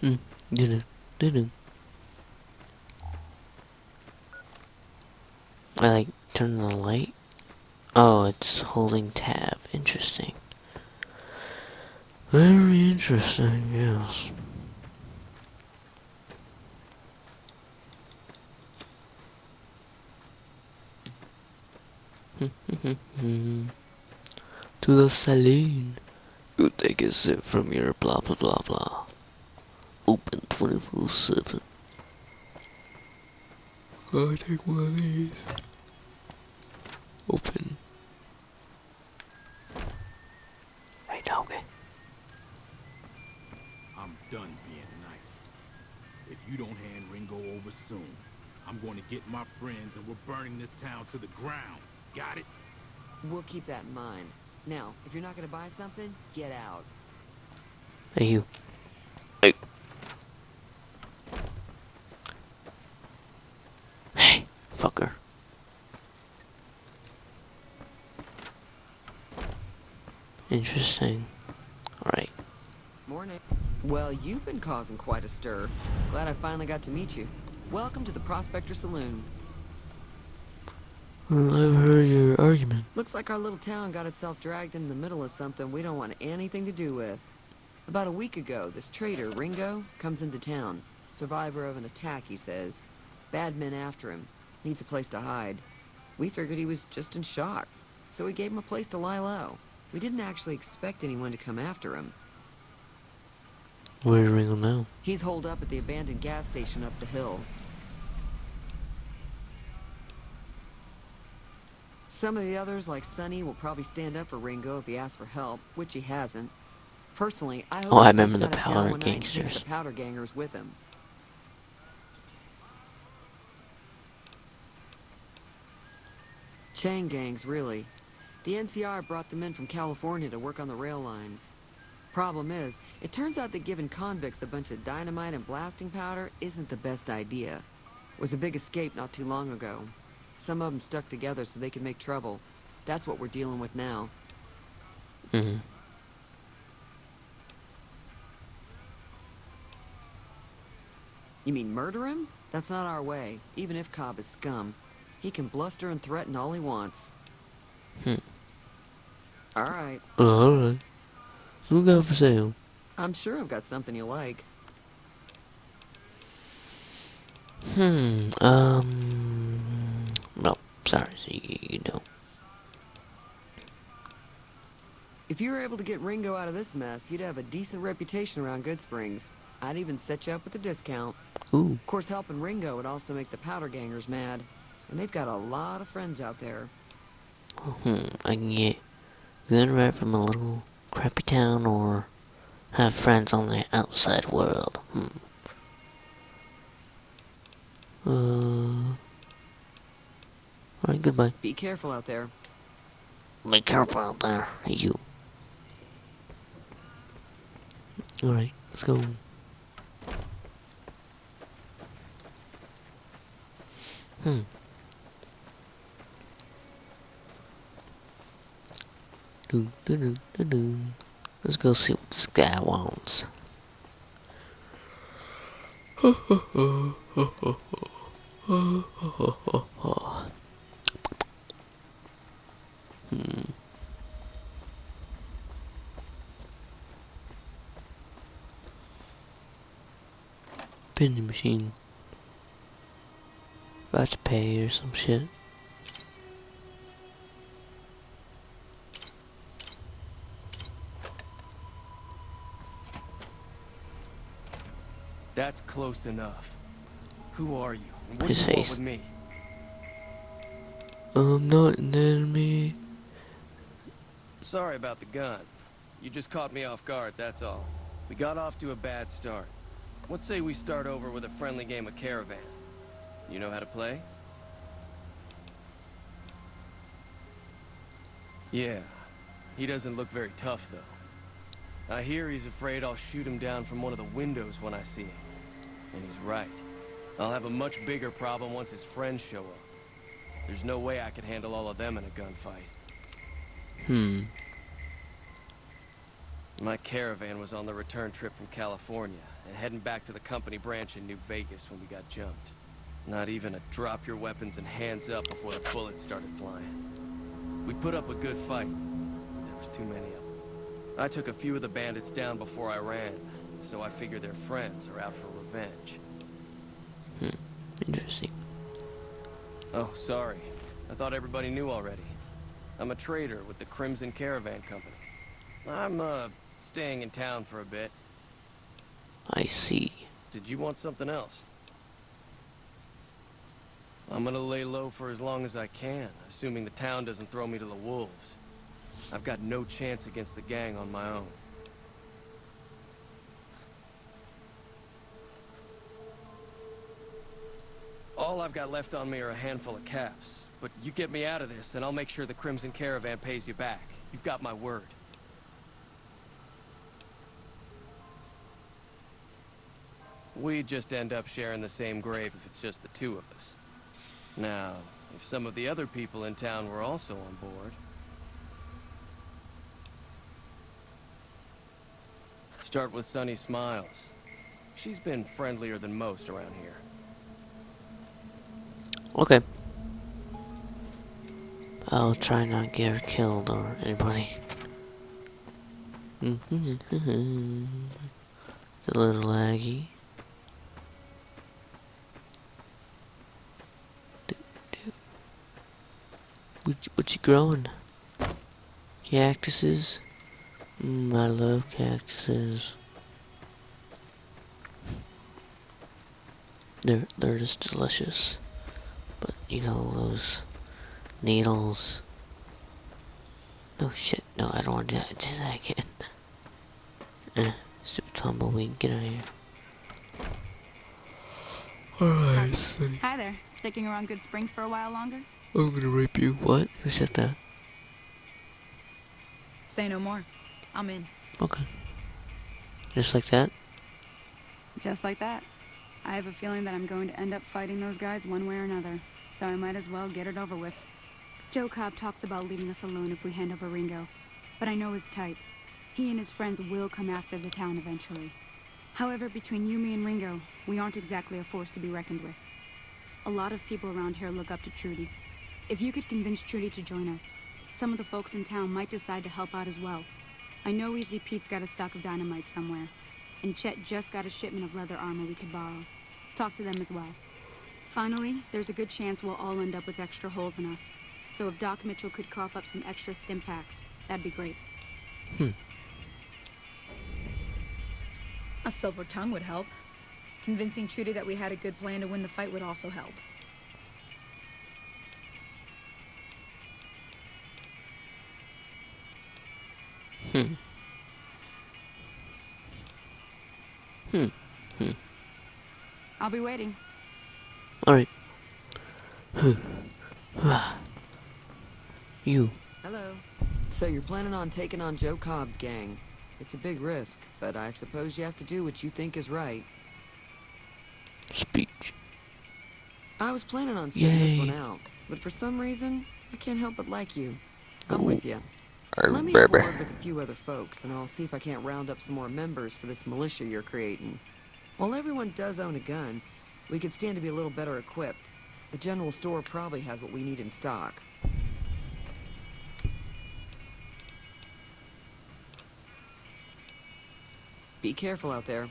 Didn't. I like turn the light. Oh, it's holding tab. Interesting. Very interesting, yes. To the saloon. You take a sip from your blah blah blah blah. Open 24/7. I'll take one of these. Open. Right, okay. I'm done being nice. If you don't hand Ringo over soon, I'm going to get my friends and we're burning this town to the ground. Got it? We'll keep that in mind. Now, if you're not gonna buy something, get out. Hey, you. Hey. Hey, fucker. Interesting. Alright. Morning. Well, you've been causing quite a stir. Glad I finally got to meet you. Welcome to the Prospector Saloon. I've heard your argument. Looks like our little town got itself dragged into the middle of something we don't want anything to do with. About a week ago, this traitor, Ringo, comes into town. Survivor of an attack, he says. Bad men after him. Needs a place to hide. We figured he was just in shock, so we gave him a place to lie low. We didn't actually expect anyone to come after him. Where's Ringo now? He's holed up at the abandoned gas station up the hill. Some of the others, like Sonny, will probably stand up for Ringo if he asks for help, which he hasn't. Personally, I hope Oh, I he remember sneaks the out of town powder one night and takes gangsters. the powder gangers with him. Chain gangs, really. The NCR brought them in from California to work on the rail lines. Problem is, it turns out that giving convicts a bunch of dynamite and blasting powder isn't the best idea. It was a big escape not too long ago. Some of them stuck together so they could make trouble. That's what we're dealing with now. Mm-hmm. You mean murder him? That's not our way, even if Cobb is scum. He can bluster and threaten all he wants. All right. Alright. So we got for sale. I'm sure I've got something you like. No, sorry, you don't. If you were able to get Ringo out of this mess, you'd have a decent reputation around Good Springs. I'd even set you up with a discount. Ooh. Of course, helping Ringo would also make the powder gangers mad. And they've got a lot of friends out there. I can get good right from a little crappy town or have friends on the outside world. Alright, goodbye. Be careful out there. Be careful out there, hey you. Alright, let's go. Let's go see what this guy wants. Vending machine. About to pay or some shit. That's close enough. Who are you? And what His do you want face. with me? I'm not an enemy. Sorry about the gun. You just caught me off guard, that's all. We got off to a bad start. Let's say we start over with a friendly game of Caravan. You know how to play? Yeah. He doesn't look very tough, though. I hear he's afraid I'll shoot him down from one of the windows when I see him. And he's right. I'll have a much bigger problem once his friends show up. There's no way I could handle all of them in a gunfight. My Caravan was on the return trip from California. and heading back to the company branch in New Vegas when we got jumped. Not even a drop your weapons and hands up before the bullets started flying. We put up a good fight. There was too many of them. I took a few of the bandits down before I ran, so I figure their friends are out for revenge. Interesting. Oh, sorry. I thought everybody knew already. I'm a trader with the Crimson Caravan Company. I'm, staying in town for a bit. I see. Did you want something else? I'm gonna lay low for as long as I can, assuming the town doesn't throw me to the wolves. I've got no chance against the gang on my own. All I've got left on me are a handful of caps. But you get me out of this, and I'll make sure the Crimson Caravan pays you back. You've got my word. We'd just end up sharing the same grave if it's just the two of us. Now, if some of the other people in town were also on board... Start with Sunny Smiles. She's been friendlier than most around here. Okay. I'll try not get her killed or anybody. It's a little laggy. What you growing? Cactuses? I love cactuses. They're just delicious. But you know those needles. No shit. No, I don't want to do that again. Stupid tumbleweed, get out of here. Alright, Sonny. Hi there. Sticking around Good Springs for a while longer? I'm gonna rape you. What? Who said that? Say no more. I'm in. Okay. Just like that? Just like that. I have a feeling that I'm going to end up fighting those guys one way or another, so I might as well get it over with. Joe Cobb talks about leaving us alone if we hand over Ringo, but I know his type. He and his friends will come after the town eventually. However, between you, me, and Ringo, we aren't exactly a force to be reckoned with. A lot of people around here look up to Trudy. If you could convince Trudy to join us, some of the folks in town might decide to help out as well. I know Easy Pete's got a stock of dynamite somewhere, and Chet just got a shipment of leather armor we could borrow. Talk to them as well. Finally, there's a good chance we'll all end up with extra holes in us. So if Doc Mitchell could cough up some extra stim packs, that'd be great. A silver tongue would help. Convincing Trudy that we had a good plan to win the fight would also help. I'll be waiting. Alright. You. Hello. So you're planning on taking on Joe Cobb's gang. It's a big risk, but I suppose you have to do what you think is right. Speech. I was planning on sitting this Yay. one out, but for some reason, I can't help but like you. I'm with you. I Let me remember. aboard with a few other folks, and I'll see if I can't round up some more members for this militia you're creating. While everyone does own a gun, we could stand to be a little better equipped. The general store probably has what we need in stock. Be careful out there.